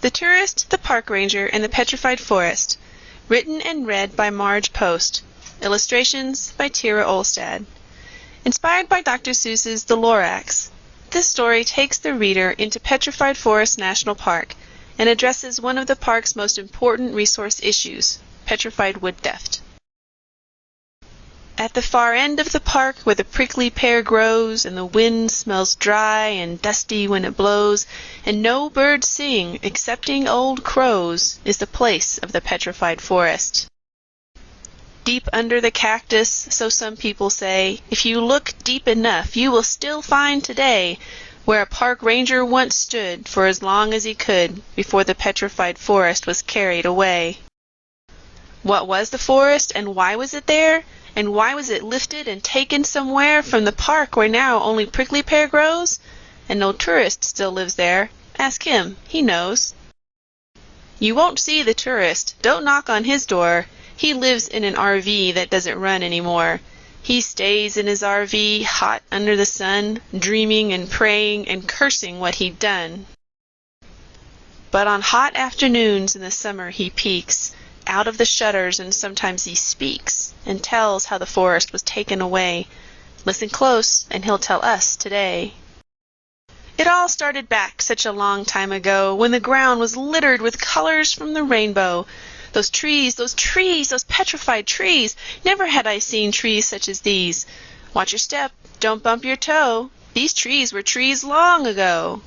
The Tourist, the Park Ranger, and the Petrified Forest. Written and read by Marge Post. Illustrations by Tira Olstad. Inspired by Dr. Seuss's The Lorax, this story takes the reader into Petrified Forest National Park and addresses one of the park's most important resource issues, petrified wood theft. At the far end of the park, where the prickly pear grows, and the wind smells dry and dusty when it blows, and no birds sing excepting old crows, is the place of the petrified forest. Deep under the cactus, so some people say, if you look deep enough, you will still find today where a park ranger once stood for as long as he could before the petrified forest was carried away. What was the forest, and why was it there? And why was it lifted and taken somewhere from the park where now only prickly pear grows? And no tourist still lives there. Ask him, he knows. You won't see the tourist. Don't knock on his door. He lives in an RV that doesn't run anymore. He stays in his RV, hot under the sun, dreaming and praying and cursing what he'd done. But on hot afternoons in the summer he peeks out of the shutters, and sometimes he speaks and tells how the forest was taken away. Listen close, and he'll tell us today. It all started back such a long time ago, when the ground was littered with colors from the rainbow. Those trees, those petrified trees! Never had I seen trees such as these. Watch your step, don't bump your toe. These trees were trees long ago.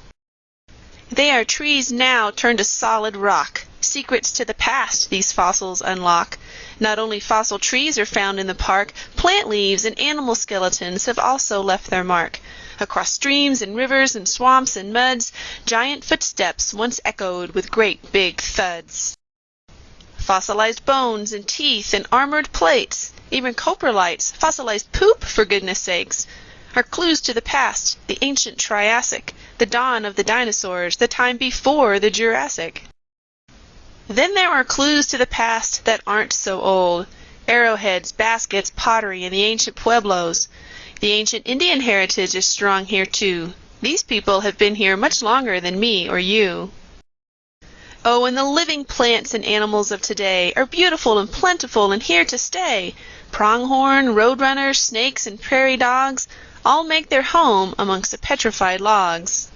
They are trees now turned to solid rock. Secrets to the past these fossils unlock. Not only fossil trees are found in the park, plant leaves and animal skeletons have also left their mark. Across streams and rivers and swamps and muds, giant footsteps once echoed with great big thuds. Fossilized bones and teeth and armored plates, even coprolites, fossilized poop, for goodness sakes, are clues to the past, the ancient Triassic, the dawn of the dinosaurs, the time before the Jurassic. Then there are clues to the past that aren't so old. Arrowheads, baskets, pottery, and the ancient pueblos. The ancient Indian heritage is strong here too. These people have been here much longer than me or you. Oh, and the living plants and animals of today are beautiful and plentiful and here to stay. Pronghorn, roadrunners, snakes, and prairie dogs all make their home amongst the petrified logs.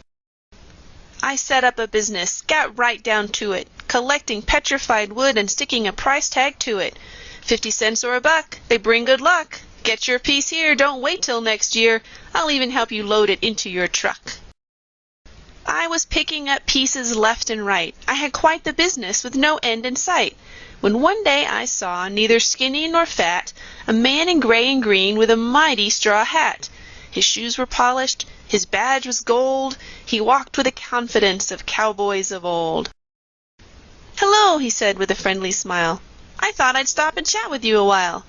I set up a business, got right down to it, collecting petrified wood and sticking a price tag to it. 50 cents or a buck, they bring good luck. Get your piece here, don't wait till next year. I'll even help you load it into your truck. I was picking up pieces left and right. I had quite the business with no end in sight, when one day I saw, neither skinny nor fat, a man in gray and green with a mighty straw hat. His shoes were polished, his badge was gold, he walked with the confidence of cowboys of old. "Hello," he said with a friendly smile. "I thought I'd stop and chat with you a while.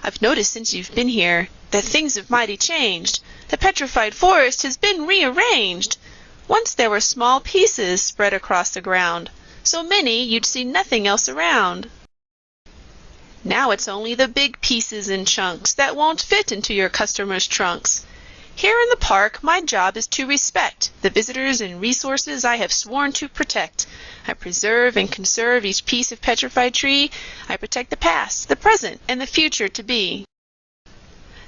I've noticed since you've been here that things have mighty changed. The petrified forest has been rearranged. Once there were small pieces spread across the ground, so many you'd see nothing else around. Now it's only the big pieces in chunks that won't fit into your customers' trunks. Here in the park, my job is to respect the visitors and resources I have sworn to protect. I preserve and conserve each piece of petrified tree. I protect the past, the present, and the future to be.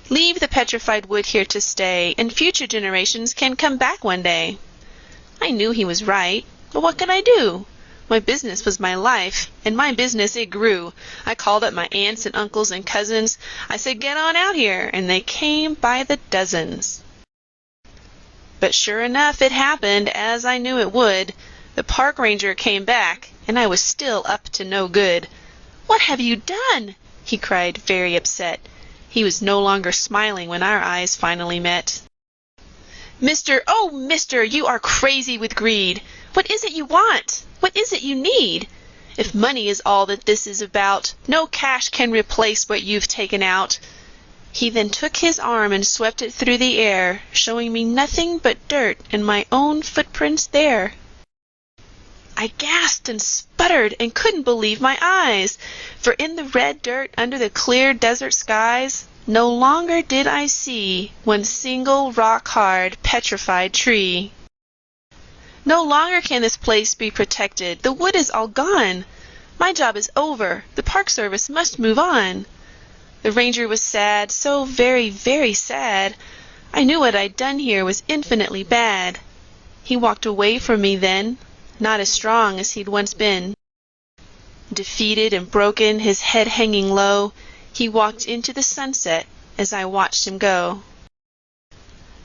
Leave the petrified wood here to stay, and future generations can come back one day." I knew he was right, but what could I do? My business was my life, and my business it grew. I called up my aunts and uncles and cousins. I said, "Get on out here," and they came by the dozens. But sure enough, it happened as I knew it would. The park ranger came back, and I was still up to no good. "What have you done?" he cried, very upset. He was no longer smiling when our eyes finally met. "Mister, oh, mister, you are crazy with greed. What is it you want? What is it you need? If money is all that this is about, no cash can replace what you've taken out." He then took his arm and swept it through the air, showing me nothing but dirt and my own footprints there. I gasped and sputtered and couldn't believe my eyes, for in the red dirt under the clear desert skies, no longer did I see one single rock-hard, petrified tree. No longer can this place be protected. The wood is all gone. My job is over. The Park Service must move on." The ranger was sad, so very, very sad. I knew what I'd done here was infinitely bad. He walked away from me then, not as strong as he'd once been. Defeated and broken, his head hanging low, he walked into the sunset as I watched him go.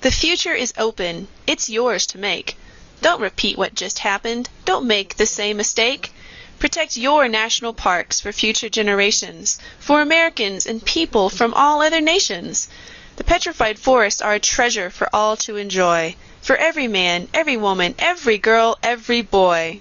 The future is open. It's yours to make. Don't repeat what just happened. Don't make the same mistake. Protect your national parks for future generations, for Americans and people from all other nations. The petrified forests are a treasure for all to enjoy, for every man, every woman, every girl, every boy.